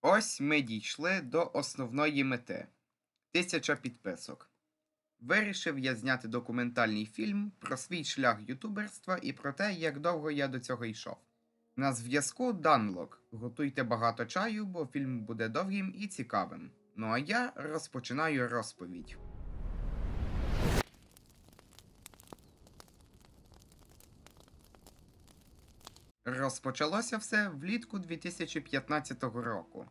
Ось ми дійшли до основної мети 1000 підписок. Вирішив я зняти документальний фільм про свій шлях ютуберства і про те, як довго я до цього йшов. На зв'язку Данлок. Готуйте багато чаю, бо фільм буде довгим і цікавим. Ну а я розпочинаю розповідь. Розпочалося все влітку 2015 року.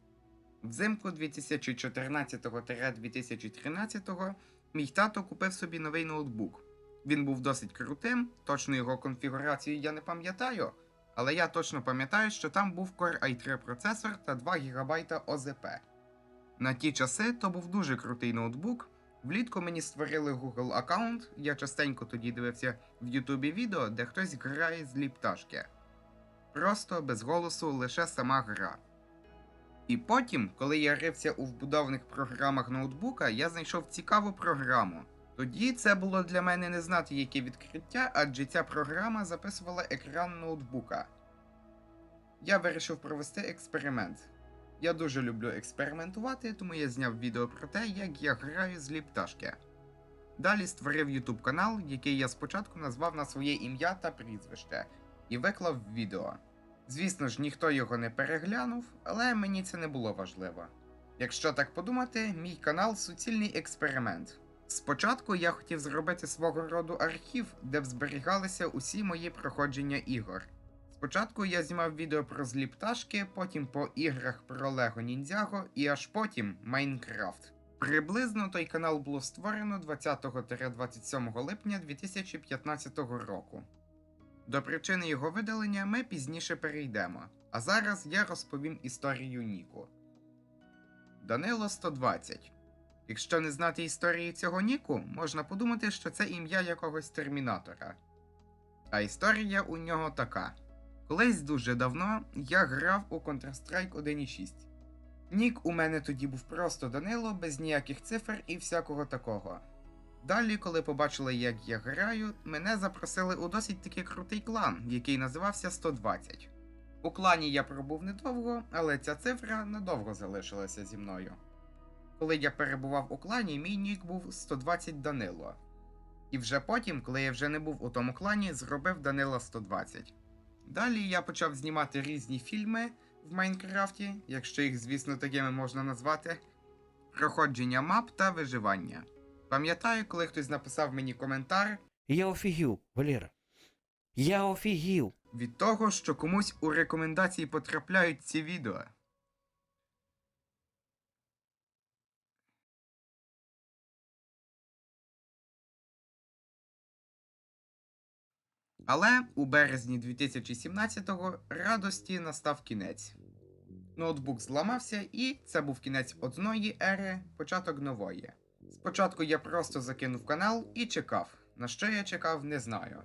Взимку 2014-2013 мій тато купив собі новий ноутбук. Він був досить крутим, точно його конфігурацію я не пам'ятаю, але я точно пам'ятаю, що там був Core i3 процесор та 2 ГБ ОЗП. На ті часи то був дуже крутий ноутбук. Влітку мені створили Google аккаунт, я частенько тоді дивився в Ютубі відео, де хтось грає з ліпташки. Просто без голосу, лише сама гра. І потім, коли я рився у вбудованих програмах ноутбука, я знайшов цікаву програму. Тоді це було для мене не знати яке відкриття, адже ця програма записувала екран ноутбука. Я вирішив провести експеримент. Я дуже люблю експериментувати, тому я зняв відео про те, як я граю з ліпташки. Далі створив YouTube канал, який я спочатку назвав на своє ім'я та прізвище, і виклав відео. Звісно ж, ніхто його не переглянув, але мені це не було важливо. Якщо так подумати, мій канал суцільний експеримент. Спочатку я хотів зробити свого роду архів, де б зберігалися усі мої проходження ігор. Спочатку я знімав відео про зліп пташки, потім по іграх про Lego Ninjago і аж потім Майнкрафт. Приблизно той канал було створено 20-27 липня 2015 року. До причини його видалення ми пізніше перейдемо, а зараз я розповім історію Ніку. Данило 120. Якщо не знати історії цього Ніку, можна подумати, що це ім'я якогось термінатора. А історія у нього така. Колись дуже давно я грав у Counter-Strike 1.6. Нік у мене тоді був просто Данило, без ніяких цифр і всякого такого. Далі, коли побачили, як я граю, мене запросили у досить таки крутий клан, який називався 120. У клані я пробув недовго, але ця цифра надовго залишилася зі мною. Коли я перебував у клані, мій нік був 120 Данило. І вже потім, коли я вже не був у тому клані, зробив Данила 120. Далі я почав знімати різні фільми в Майнкрафті, якщо їх, звісно, такими можна назвати, проходження мап та виживання. Пам'ятаю, коли хтось написав мені коментар Я офігів, Валера. Я офігів. від того, що комусь у рекомендації потрапляють ці відео. Але у березні 2017-го радості настав кінець. Ноутбук зламався і це був кінець одної ери, початок нової. Спочатку я просто закинув канал і чекав. На що я чекав, не знаю.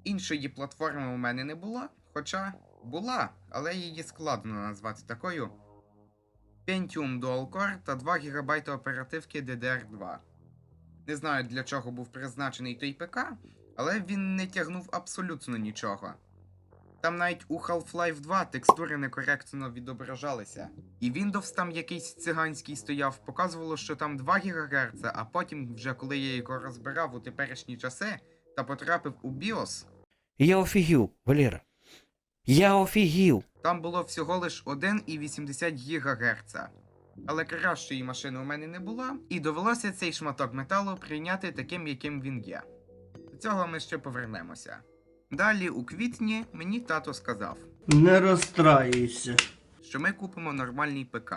Іншої платформи у мене не було, хоча була, але її складно назвати такою. Pentium Dual Core та 2 ГБ оперативки DDR2. Не знаю, для чого був призначений той ПК, але він не тягнув абсолютно нічого. Там навіть у Half-Life 2 текстури некоректно відображалися. І Windows там якийсь циганський стояв, показувало, що там 2 ГГц, а потім, вже коли я його розбирав у теперішні часи та потрапив у BIOS, Я офігів, Валера. Я офігів. там було всього лиш 1,80 ГГц. Але кращої машини у мене не було, і довелося цей шматок металу прийняти таким, яким він є. До цього ми ще повернемося. Далі, у квітні, мені тато сказав, Не розстраюйся. що ми купимо нормальний ПК.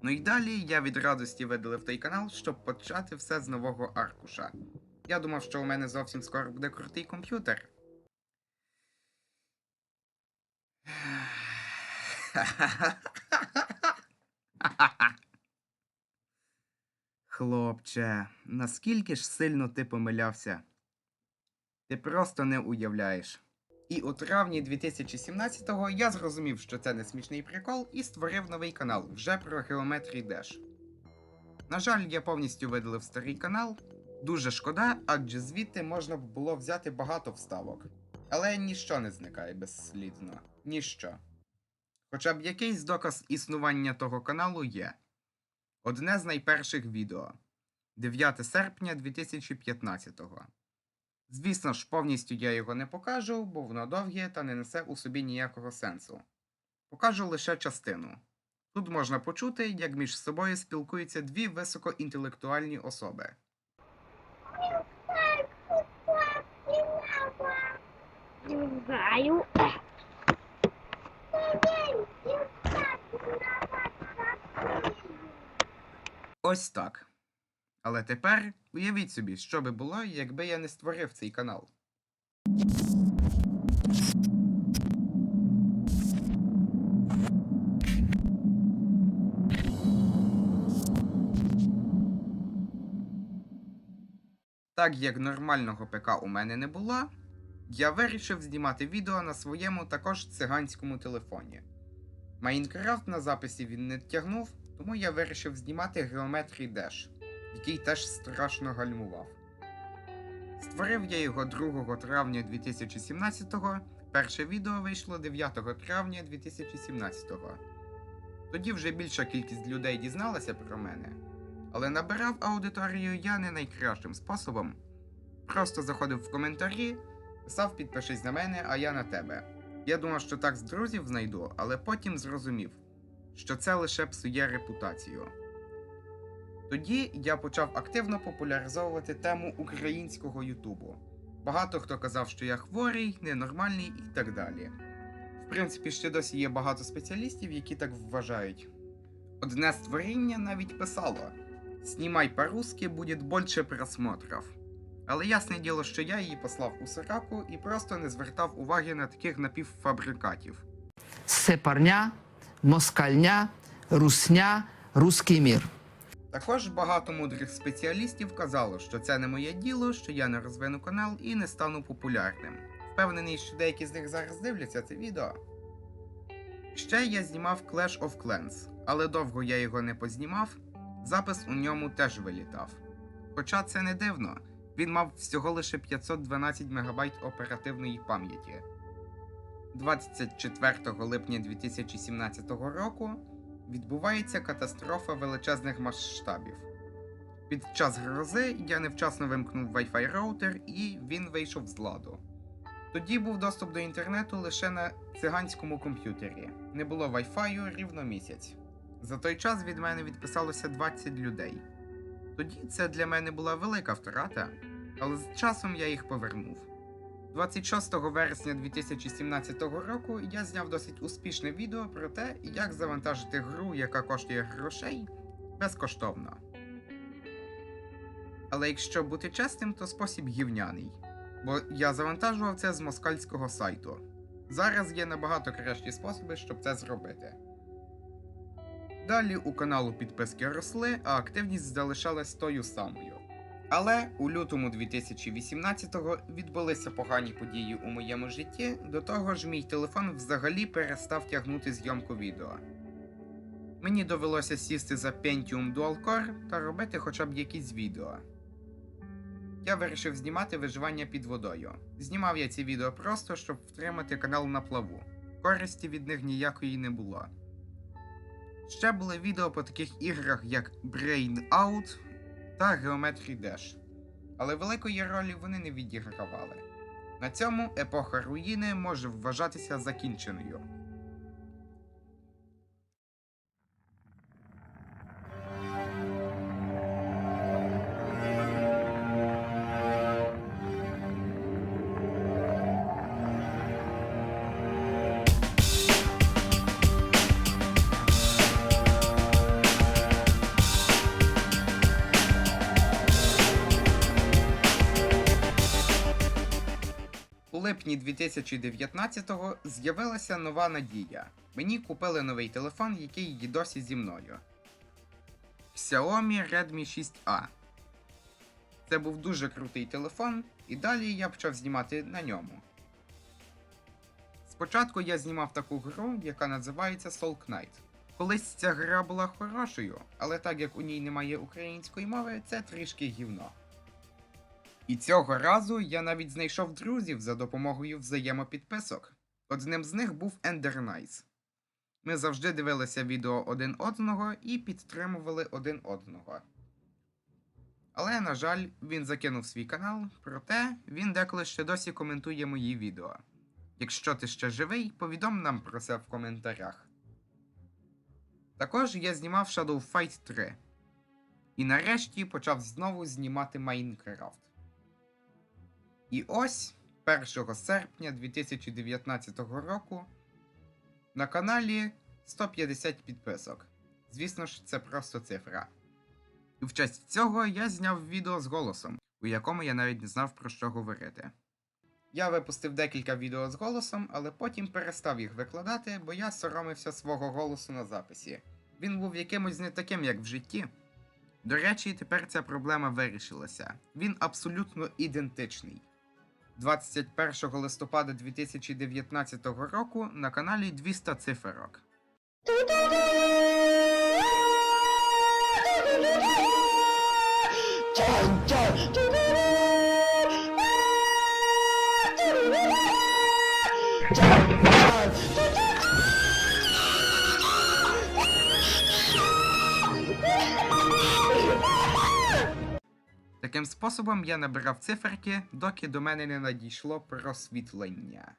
Ну і далі я від радості видалив той канал, щоб почати все з нового аркуша. Я думав, що у мене зовсім скоро буде крутий комп'ютер. Хлопче, наскільки ж сильно ти помилявся? Ти просто не уявляєш. І у травні 2017-го я зрозумів, що це не смішний прикол, і створив новий канал вже про Geometry Dash. На жаль, я повністю видалив старий канал. Дуже шкода, адже звідти можна б було взяти багато вставок. Але ніщо не зникає безслідно. Ніщо. Хоча б якийсь доказ існування того каналу є. Одне з найперших відео. 9 серпня 2015-го. Звісно ж, повністю я його не покажу, бо воно довге та не несе у собі ніякого сенсу. Покажу лише частину. Тут можна почути, як між собою спілкуються дві високоінтелектуальні особи. Не знаю. Ось так. Але тепер уявіть собі, що би було, якби я не створив цей канал. Так як нормального ПК у мене не було, я вирішив знімати відео на своєму також циганському телефоні. Майнкрафт на записі він не тягнув, тому я вирішив знімати Geometry Dash, який теж страшно гальмував. Створив я його 2 травня 2017-го, перше відео вийшло 9 травня 2017-го. Тоді вже більша кількість людей дізналася про мене, але набирав аудиторію я не найкращим способом. Просто заходив в коментарі, писав підпишись на мене, а я на тебе. Я думав, що так з друзів знайду, але потім зрозумів, що це лише псує репутацію. Тоді я почав активно популяризовувати тему українського Ютубу. Багато хто казав, що я хворий, ненормальний і так далі. В принципі, ще досі є багато спеціалістів, які так вважають. Одне створіння навіть писало: «Снімай по-русски, буде більше просмотрів». Але ясне діло, що я її послав у сраку і просто не звертав уваги на таких напівфабрикатів. Сепарня, москальня, русня, руський мір. Також багато мудрих спеціалістів казало, що це не моє діло, що я не розвину канал і не стану популярним. Впевнений, що деякі з них зараз дивляться це відео. Ще я знімав Clash of Clans, але довго я його не познімав, запис у ньому теж вилітав. Хоча це не дивно, він мав всього лише 512 МБ оперативної пам'яті. 24 липня 2017 року відбувається катастрофа величезних масштабів. Під час грози я невчасно вимкнув Wi-Fi роутер і він вийшов з ладу. Тоді був доступ до інтернету лише на циганському комп'ютері. Не було Wi-Fi рівно місяць. За той час від мене відписалося 20 людей. Тоді це для мене була велика втрата, але з часом я їх повернув. 26 вересня 2017 року я зняв досить успішне відео про те, як завантажити гру, яка коштує грошей, безкоштовно. Але якщо бути чесним, то спосіб гівняний, бо я завантажував це з москальського сайту. Зараз є набагато кращі способи, щоб це зробити. Далі у каналу підписки росли, а активність залишалась тою самою. Але у лютому 2018-го відбулися погані події у моєму житті, до того ж мій телефон взагалі перестав тягнути зйомку відео. Мені довелося сісти за Pentium Dual Core та робити хоча б якісь відео. Я вирішив знімати виживання під водою. Знімав я ці відео просто, щоб втримати канал на плаву. Користі від них ніякої не було. Ще були відео по таких іграх, як Brain Out та Geometry Dash. Але великої ролі вони не відігравали. На цьому епоха руїни може вважатися закінченою. У липні 2019-го з'явилася нова надія. Мені купили новий телефон, який є досі зі мною. Xiaomi Redmi 6A. Це був дуже крутий телефон, і далі я почав знімати на ньому. Спочатку я знімав таку гру, яка називається Soul Knight. Колись ця гра була хорошою, але так як у ній немає української мови, це трішки гівно. І цього разу я навіть знайшов друзів за допомогою взаємопідписок. Одним з них був Ender Nice. Ми завжди дивилися відео один одного і підтримували один одного. Але, на жаль, він закинув свій канал, проте він деколи ще досі коментує мої відео. Якщо ти ще живий, повідом нам про це в коментарях. Також я знімав Shadow Fight 3. І нарешті почав знову знімати Майнкрафт. І ось 1 серпня 2019 року на каналі 150 підписок. Звісно ж, це просто цифра. І в честь цього я зняв відео з голосом, у якому я навіть не знав, про що говорити. Я випустив декілька відео з голосом, але потім перестав їх викладати, бо я соромився свого голосу на записі. Він був якимось не таким, як в житті. До речі, тепер ця проблема вирішилася. Він абсолютно ідентичний. 21 листопада 2019 року на каналі 200 циферок. Таким способом я набирав циферки, доки до мене не надійшло просвітлення.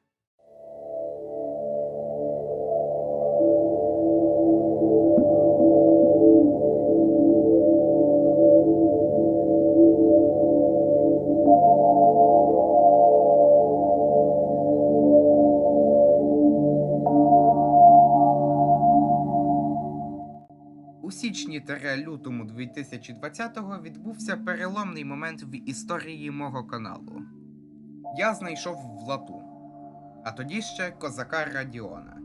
У січні-лютому 2020-го відбувся переломний момент в історії мого каналу. Я знайшов Влату, а тоді ще козака Радіона.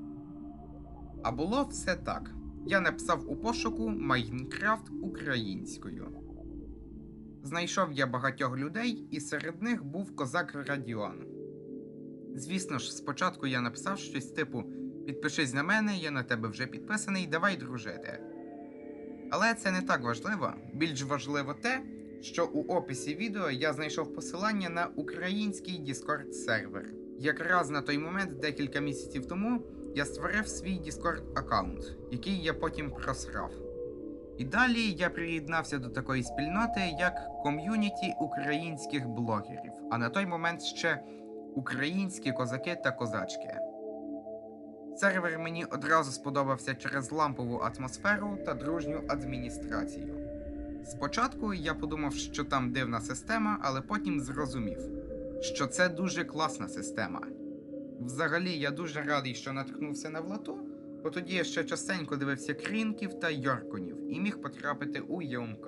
А було все так. Я написав у пошуку Майнкрафт українською. Знайшов я багатьох людей, і серед них був козак Радіон. Звісно ж, спочатку я написав щось типу «Підпишись на мене, я на тебе вже підписаний, давай дружити». Але це не так важливо. Більш важливо те, що у описі відео я знайшов посилання на український Discord сервер. Якраз на той момент, декілька місяців тому, я створив свій Discord аккаунт, який я потім просрав. І далі я приєднався до такої спільноти, як ком'юніті українських блогерів, а на той момент ще українські козаки та козачки. Сервер мені одразу сподобався через лампову атмосферу та дружню адміністрацію. Спочатку я подумав, що там дивна система, але потім зрозумів, що це дуже класна система. Взагалі, я дуже радий, що наткнувся на Влату, бо тоді я ще частенько дивився крінків та йорконів і міг потрапити у ЄМК.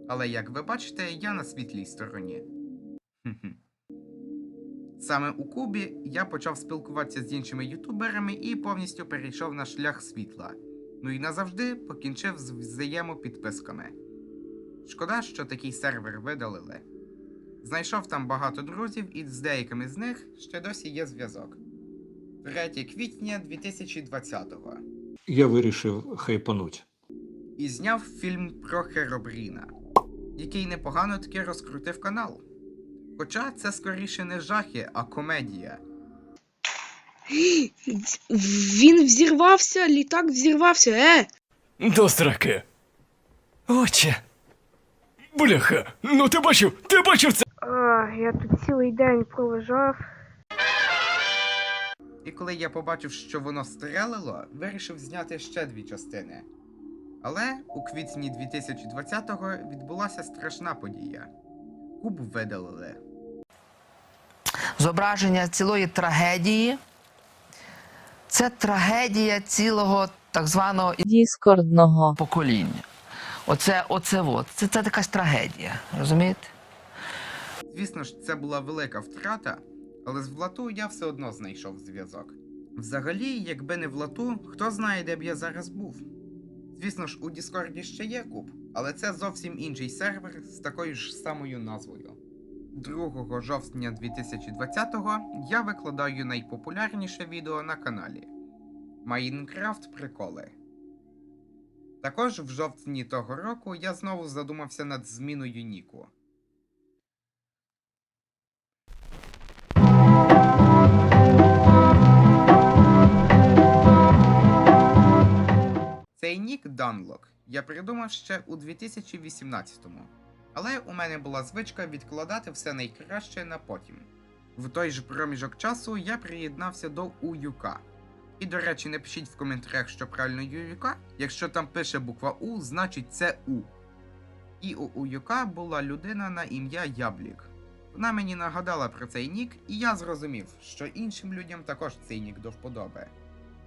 Але, як ви бачите, я на світлій стороні. Саме у Кубі я почав спілкуватися з іншими ютуберами і повністю перейшов на шлях світла. Ну і назавжди покінчив з взаємопідписками. Шкода, що такий сервер видалили. Знайшов там багато друзів і з деякими з них ще досі є зв'язок. 3 квітня 2020-го. Я вирішив хайпануть. І зняв фільм про Херобріна, який непогано таки розкрутив канал. Хоча це скоріше не жахи, а комедія. Він взірвався, літак взірвався, До сраки. Отче. Бляха, ну ти бачив це? Я тут цілий день пролежав. І коли я побачив, що воно стрелило, вирішив зняти ще 2 частини. Але у квітні 2020-го відбулася страшна подія. Куб видалили. Зображення цілої трагедії. Це трагедія цілого так званого Діскордного. покоління. Це якась трагедія, розумієте? Звісно ж, це була велика втрата, але з Влату я все одно знайшов зв'язок. Взагалі, якби не Влату, хто знає, де б я зараз був. Звісно ж, у Діскорді ще є Куб, але це зовсім інший сервер з такою ж самою назвою. 2 жовтня 2020-го я викладаю найпопулярніше відео на каналі Майнкрафт приколи. Також в жовтні того року я знову задумався над зміною ніку. нік Данлок я придумав ще у 2018-му. Але у мене була звичка відкладати все найкраще на потім. В той же проміжок часу я приєднався до УЮК. І, до речі, напишіть в коментарях, що правильно ЮЮК. Якщо там пише буква У, значить це У. І у УЮК була людина на ім'я Яблік. Вона мені нагадала про цей нік, і я зрозумів, що іншим людям також цей нік до вподоби.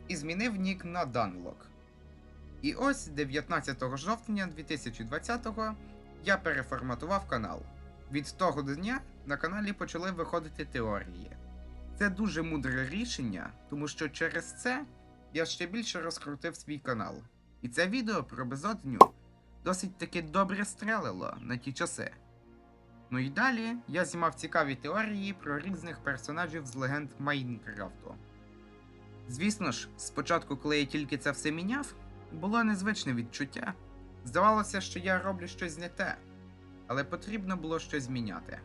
І змінив нік на Данлок. І ось 19 жовтня 2020-го я переформатував канал. Від того дня на каналі почали виходити теорії. Це дуже мудре рішення, тому що через це я ще більше розкрутив свій канал. І це відео про безодню досить таки добре стрелило на ті часи. Ну і далі я знімав цікаві теорії про різних персонажів з легенд Майнкрафту. Звісно ж, спочатку, коли я тільки це все міняв, було незвичне відчуття. Здавалося, що я роблю щось не те, але потрібно було щось міняти.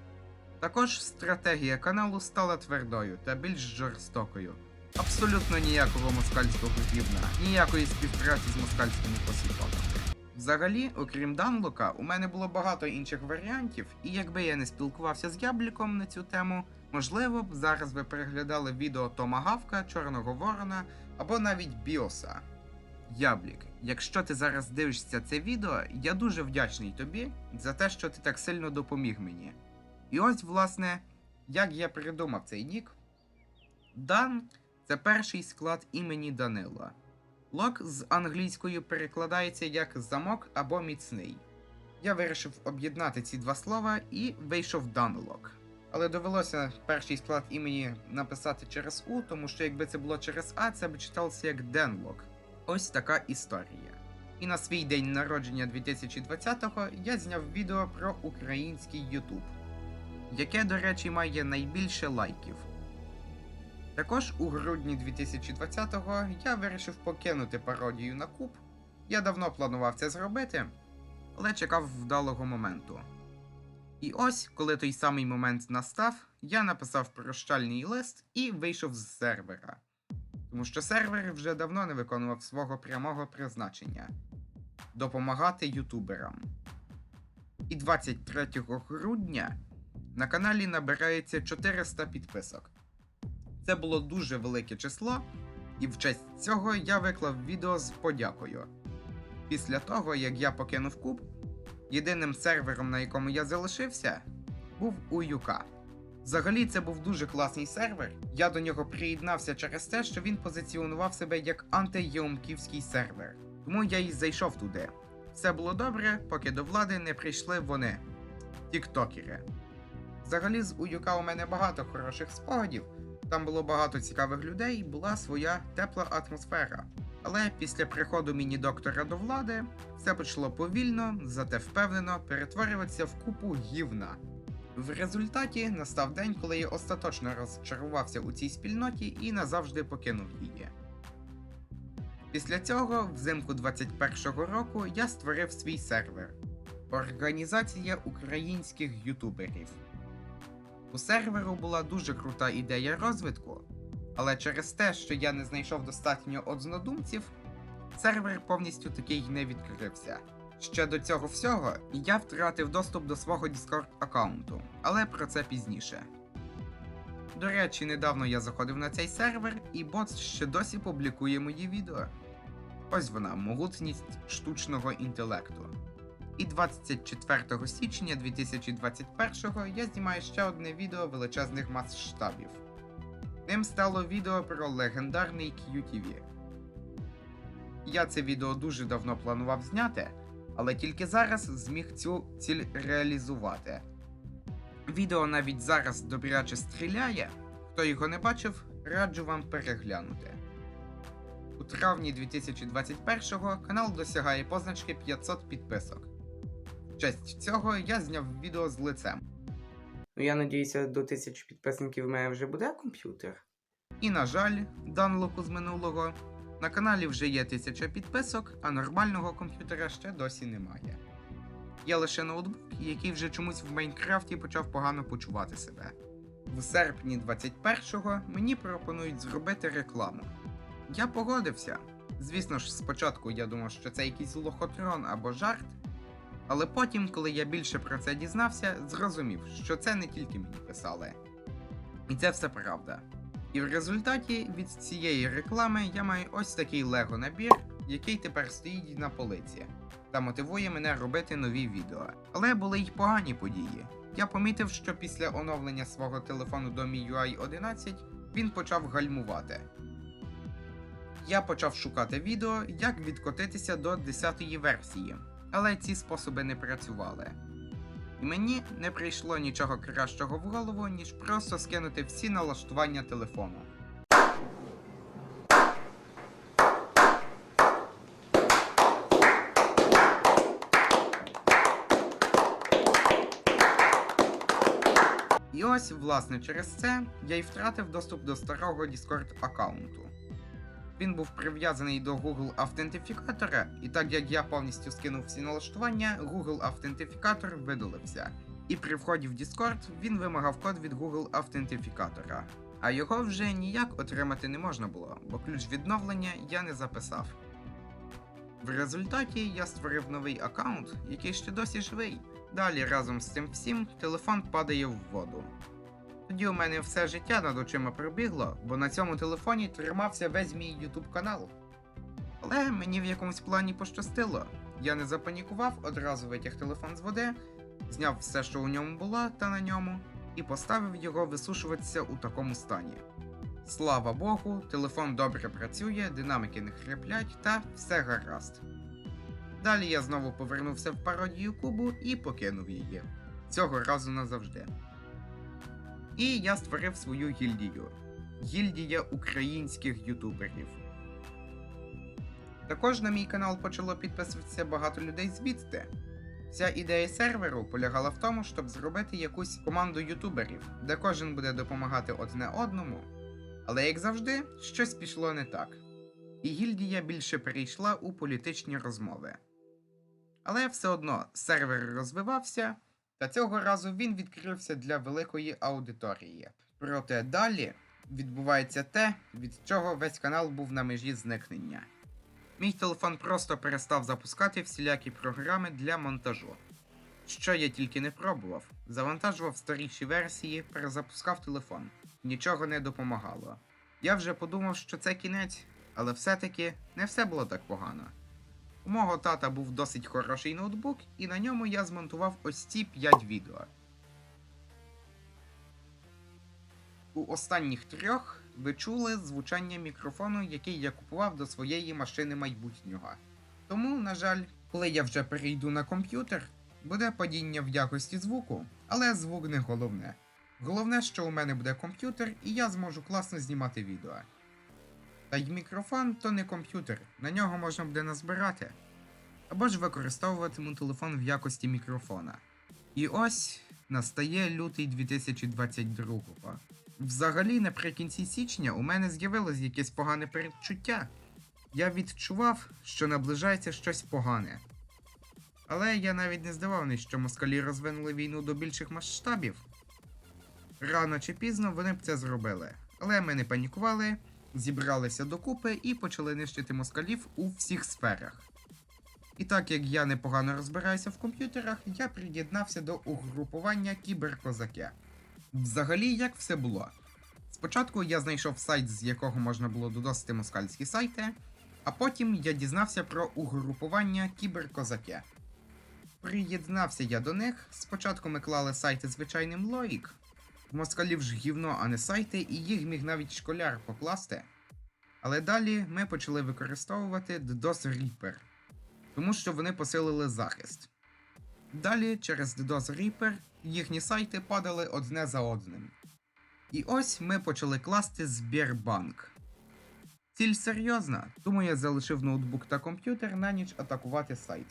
Також стратегія каналу стала твердою та більш жорстокою. Абсолютно ніякого москальського гівна, ніякої співпраці з москальськими посіпаками. Взагалі, окрім Данлока, у мене було багато інших варіантів, і якби я не спілкувався з Ябліком на цю тему, можливо б зараз ви переглядали відео Тома Гавка, Чорного Ворона або навіть Біоса. Яблік, якщо ти зараз дивишся це відео, я дуже вдячний тобі за те, що ти так сильно допоміг мені. І ось, власне, як я придумав цей нік. Дан – це перший склад імені Данила. Лок з англійською перекладається як замок або міцний. Я вирішив об'єднати ці два слова і вийшов Данлок. Але довелося перший склад імені написати через У, тому що якби це було через А, це б читалося як Денлок. Ось така історія. І на свій день народження 2020-го я зняв відео про український YouTube, яке, до речі, має найбільше лайків. Також у грудні 2020-го я вирішив покинути пародію на куб. Я давно планував це зробити, але чекав вдалого моменту. І ось, коли той самий момент настав, я написав прощальний лист і вийшов з сервера. Тому що сервер вже давно не виконував свого прямого призначення – допомагати ютуберам. І 23 грудня на каналі набирається 400 підписок. Це було дуже велике число, і в честь цього я виклав відео з подякою. Після того, як я покинув куб, єдиним сервером, на якому я залишився, був УЮК. Взагалі, це був дуже класний сервер. Я до нього приєднався через те, що він позиціонував себе як антиєумківський сервер. Тому я й зайшов туди. Все було добре, поки до влади не прийшли вони – тіктокери. Взагалі, з УЮК у мене багато хороших спогадів. Там було багато цікавих людей, була своя тепла атмосфера. Але після приходу міні-доктора до влади, все почало повільно, зате впевнено перетворюватися в купу гівна. В результаті настав день, коли я остаточно розчарувався у цій спільноті і назавжди покинув її. Після цього, взимку 21-го року, я створив свій сервер – Організація українських ютуберів. У серверу була дуже крута ідея розвитку, але через те, що я не знайшов достатньо однодумців, сервер повністю такий не відкрився. Ще до цього всього я втратив доступ до свого Discord аккаунту, але про це пізніше. До речі, недавно я заходив на цей сервер, і бот ще досі публікує мої відео. Ось вона, могутність штучного інтелекту. І 24 січня 2021-го я знімаю ще одне відео величезних масштабів. Ним стало відео про легендарний QTV. Я це відео дуже давно планував зняти, але тільки зараз зміг цю ціль реалізувати. Відео навіть зараз добряче стріляє, хто його не бачив, раджу вам переглянути. У травні 2021-го канал досягає позначки 500 підписок. В честь цього я зняв відео з лицем. Ну, я надіюся, до 1000 підписників в мене вже буде комп'ютер. І, на жаль, Данлоку з минулого, на каналі вже є 1000 підписок, а нормального комп'ютера ще досі немає. Є лише ноутбук, який вже чомусь в Майнкрафті почав погано почувати себе. В серпні 21-го мені пропонують зробити рекламу. Я погодився, Звісно ж, спочатку я думав, що це якийсь лохотрон або жарт, але потім, коли я більше про це дізнався, зрозумів, що це не тільки мені писали. І це все правда. І в результаті від цієї реклами я маю ось такий Лего набір, який тепер стоїть на полиці, та мотивує мене робити нові відео. Але були й погані події. Я помітив, що після оновлення свого телефону до MIUI 11 він почав гальмувати. Я почав шукати відео, як відкотитися до 10-ї версії, але ці способи не працювали. І мені не прийшло нічого кращого в голову, ніж просто скинути всі налаштування телефону. І ось, власне, через це я й втратив доступ до старого Discord аккаунту. Він був прив'язаний до Google автентифікатора, і так як я повністю скинув всі налаштування, Google автентифікатор видалився. І при вході в Discord він вимагав код від Google автентифікатора. А його вже ніяк отримати не можна було, бо ключ відновлення я не записав. В результаті я створив новий аккаунт, який ще досі живий. Далі разом з цим всім телефон падає в воду. Тоді у мене все життя над очима пробігло, бо на цьому телефоні тримався весь мій YouTube канал. Але мені в якомусь плані пощастило. Я не запанікував, одразу витяг телефон з води, зняв все, що у ньому було та на ньому, і поставив його висушуватися у такому стані. Слава Богу, телефон добре працює, динамики не хриплять та все гаразд. Далі я знову повернувся в пародію Кубу і покинув її. Цього разу назавжди. І я створив свою гільдію. Гільдія українських ютуберів. Також на мій канал почало підписуватися багато людей звідти. Вся ідея серверу полягала в тому, щоб зробити якусь команду ютуберів, де кожен буде допомагати одне одному. Але як завжди, щось пішло не так. І гільдія більше перейшла у політичні розмови. Але все одно сервер розвивався, та цього разу він відкрився для великої аудиторії. Проте далі відбувається те, від чого весь канал був на межі зникнення. Мій телефон просто перестав запускати всілякі програми для монтажу. Що я тільки не пробував, завантажував старіші версії, перезапускав телефон. Нічого не допомагало. Я вже подумав, що це кінець, але все-таки не все було так погано. У мого тата був досить хороший ноутбук, і на ньому я змонтував ось ці 5 відео. У останніх 3 ви чули звучання мікрофону, який я купував до своєї машини майбутнього. Тому, на жаль, коли я вже перейду на комп'ютер, буде падіння в якості звуку, але звук не головне. Головне, що у мене буде комп'ютер і я зможу класно знімати відео. Та й мікрофон то не комп'ютер, на нього можна буде назбирати. Або ж використовуватиму телефон в якості мікрофона. І ось настає лютий 2022-го. Взагалі, наприкінці січня у мене з'явилось якесь погане передчуття. Я відчував, що наближається щось погане. Але я навіть не здивований, що москалі розвинули війну до більших масштабів. Рано чи пізно вони б це зробили. Але ми не панікували, зібралися докупи і почали нищити москалів у всіх сферах. І так як я непогано розбираюся в комп'ютерах, я приєднався до угрупування Кіберкозаки. Взагалі, як все було? Спочатку я знайшов сайт, з якого можна було додосити москальські сайти, а потім я дізнався про угрупування Кіберкозаки. Приєднався я до них, спочатку ми клали сайти звичайним лоїк. В москалів ж гівно, а не сайти, і їх міг навіть школяр покласти. Але далі ми почали використовувати DDoS Reaper, тому що вони посилили захист. Далі через DDoS Reaper їхні сайти падали одне за одним. І ось ми почали класти Сбербанк. Ціль серйозна, тому я залишив ноутбук та комп'ютер на ніч атакувати сайт.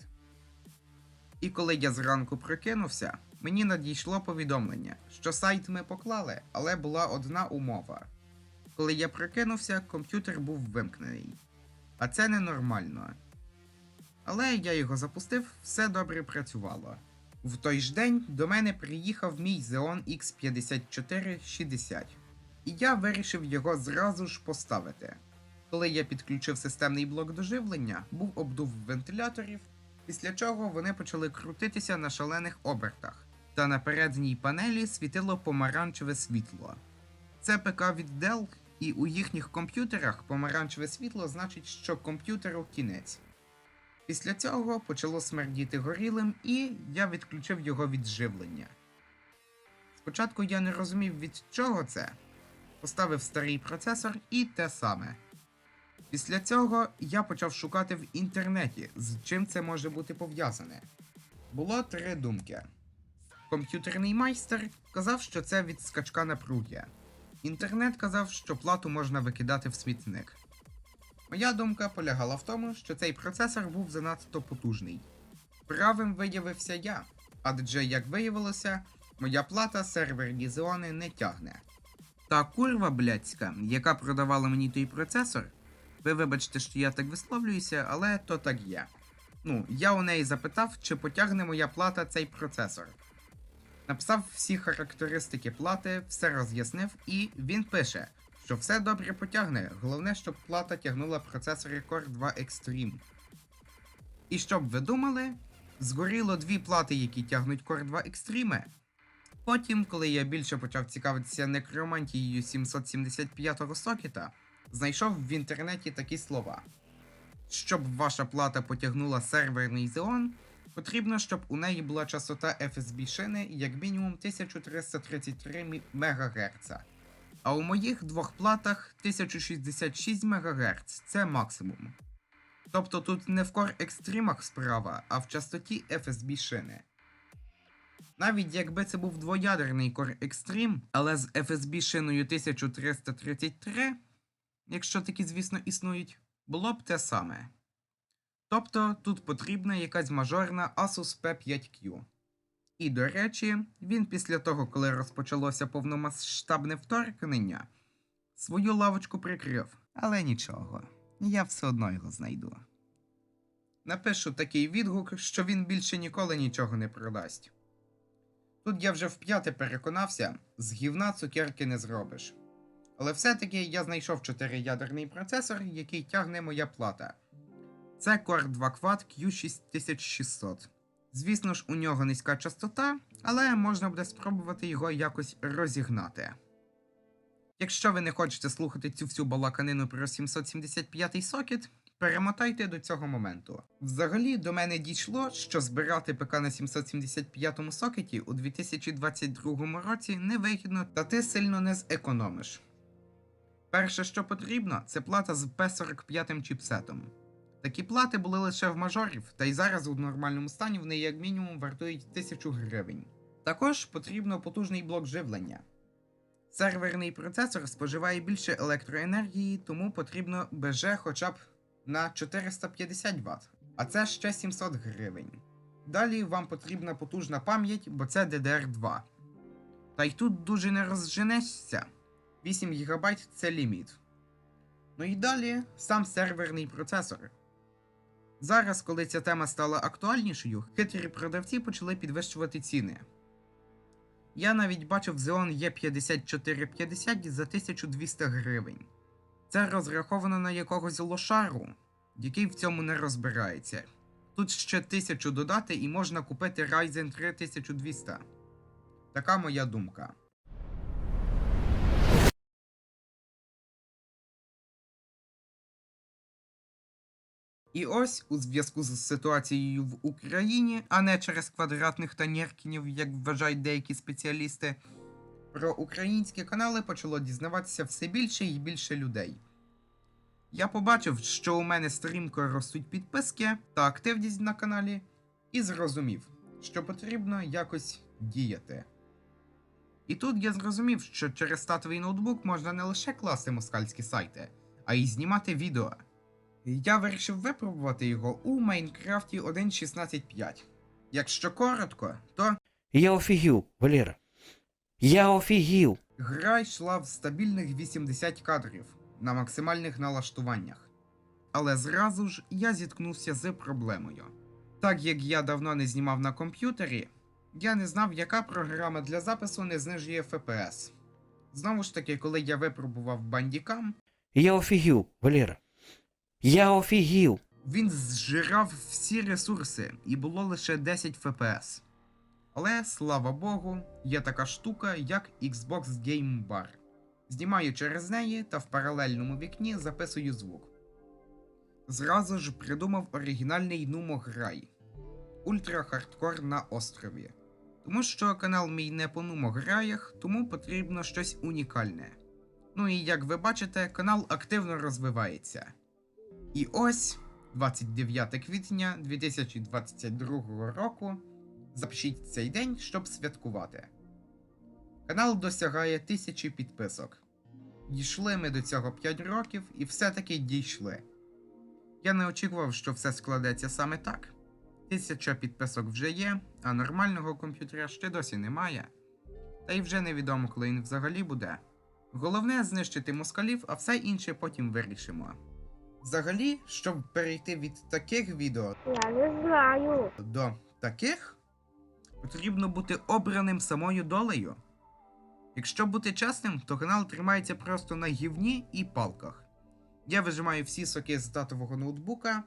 І коли я зранку прокинувся, мені надійшло повідомлення, що сайт ми поклали, але була одна умова. Коли я прокинувся, комп'ютер був вимкнений. А це ненормально. Але я його запустив, все добре працювало. В той ж день до мене приїхав мій Xeon X5460. І я вирішив його зразу ж поставити. Коли я підключив системний блок до живлення, був обдув вентиляторів, після чого вони почали крутитися на шалених обертах, та на передній панелі світило помаранчеве світло. Це ПК від Dell, і у їхніх комп'ютерах помаранчеве світло значить, що комп'ютеру кінець. Після цього почало смердіти горілим, і я відключив його від живлення. Спочатку я не розумів, від чого це. Поставив старий процесор і те саме. Після цього я почав шукати в інтернеті, з чим це може бути пов'язане. Було 3 думки. Комп'ютерний майстер казав, що це від скачка напруги. Інтернет казав, що плату можна викидати в смітник. Моя думка полягала в тому, що цей процесор був занадто потужний. Правим виявився я, адже, як виявилося, моя плата серверні зони не тягне. Та курва блядська, яка продавала мені той процесор, ви вибачте, що я так висловлююся, але то так є. Я у неї запитав, чи потягне моя плата цей процесор. Написав всі характеристики плати, все роз'яснив, і він пише, що все добре потягне, головне, щоб плата тягнула процесори Core 2 Extreme. І щоб ви думали, згоріло 2 плати, які тягнуть Core 2 Extreme. Потім, коли я більше почав цікавитися некромантією 775-го сокета, знайшов в інтернеті такі слова. Щоб ваша плата потягнула серверний Xeon, потрібно, щоб у неї була частота FSB шини як мінімум 1333 МГц. А у моїх 2 платах 1066 МГц – це максимум. Тобто тут не в Core Extreme справа, а в частоті FSB шини. Навіть якби це був двоядерний Core Extreme, але з FSB шиною 1333, якщо такі, звісно, існують, було б те саме. Тобто тут потрібна якась мажорна Asus P5Q. І, до речі, він після того, коли розпочалося повномасштабне вторгнення, свою лавочку прикрив. Але нічого, я все одно його знайду. Напишу такий відгук, що він більше ніколи нічого не продасть. Тут я вже вп'яте переконався, з гівна цукерки не зробиш. Але все-таки я знайшов 4-ядерний процесор, який тягне моя плата. Це Core 2 Quad Q6600. Звісно ж, у нього низька частота, але можна буде спробувати його якось розігнати. Якщо ви не хочете слухати цю всю балаканину про 775-й сокет, перемотайте до цього моменту. Взагалі, до мене дійшло, що збирати ПК на 775-му сокеті у 2022 році невигідно, та ти сильно не зекономиш. Перше, що потрібно, це плата з P45 чіпсетом. Такі плати були лише в мажорів, та й зараз у нормальному стані вони як мінімум вартують 1000 гривень. Також потрібно потужний блок живлення. Серверний процесор споживає більше електроенергії, тому потрібно БЖ хоча б на 450 Вт, а це ще 700 гривень. Далі вам потрібна потужна пам'ять, бо це DDR2. Та й тут дуже не розженешся. 8 ГБ це ліміт. І далі сам серверний процесор. Зараз, коли ця тема стала актуальнішою, хитрі продавці почали підвищувати ціни. Я навіть бачив Xeon E5450 за 1200 гривень. Це розраховано на якогось лошару, який в цьому не розбирається. Тут ще 1000 додати і можна купити Ryzen 3 1200. Така моя думка. І ось, у зв'язку з ситуацією в Україні, а не через квадратних та нєркінів, як вважають деякі спеціалісти, про українські канали почало дізнаватися все більше і більше людей. Я побачив, що у мене стрімко ростуть підписки та активність на каналі, і зрозумів, що потрібно якось діяти. І тут я зрозумів, що через статовий ноутбук можна не лише класти москальські сайти, а й знімати відео. Я вирішив випробувати його у Майнкрафті 1.16.5. Якщо коротко, то Я офігів, Валера. Я офігів. гра йшла в стабільних 80 кадрів на максимальних налаштуваннях. Але зразу ж я зіткнувся з проблемою. Так як я давно не знімав на комп'ютері, я не знав, яка програма для запису не знижує FPS. Знову ж таки, коли я випробував Bandicam, Я офігів, Валера. Я офігів. Він зжирав всі ресурси і було лише 10 FPS. Але, слава Богу, є така штука, як Xbox Game Bar. Знімаю через неї та в паралельному вікні записую звук. Зразу ж придумав оригінальний Нумо Грай. Ультра-хардкор на острові. Тому що канал мій не по Нумо Граях, тому потрібно щось унікальне. Ну і як ви бачите, канал активно розвивається. І ось, 29 квітня 2022 року, запишіть цей день, щоб святкувати. Канал досягає 1000 підписок. Дійшли ми до цього 5 років і все-таки дійшли. Я не очікував, що все складеться саме так. 1000 підписок вже є, а нормального комп'ютера ще досі немає. Та й вже невідомо, коли він взагалі буде. Головне знищити москалів, а все інше потім вирішимо. Взагалі, щоб перейти від таких відео Я не знаю. до таких, потрібно бути обраним самою долею. Якщо бути чесним, то канал тримається просто на гівні і палках. Я вижимаю всі соки з татового ноутбука.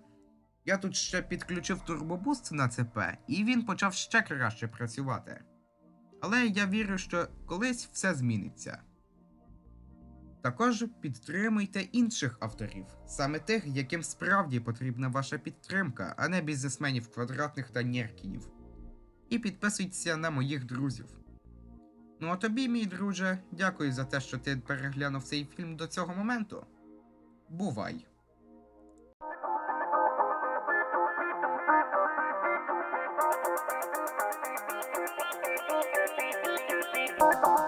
Я тут ще підключив турбобуст на ЦП, і він почав ще краще працювати. Але я вірю, що колись все зміниться. Також підтримуйте інших авторів, саме тих, яким справді потрібна ваша підтримка, а не бізнесменів квадратних та нєркінів. І підписуйтеся на моїх друзів. Ну а тобі, мій друже, дякую за те, що ти переглянув цей фільм до цього моменту. Бувай! Thank you.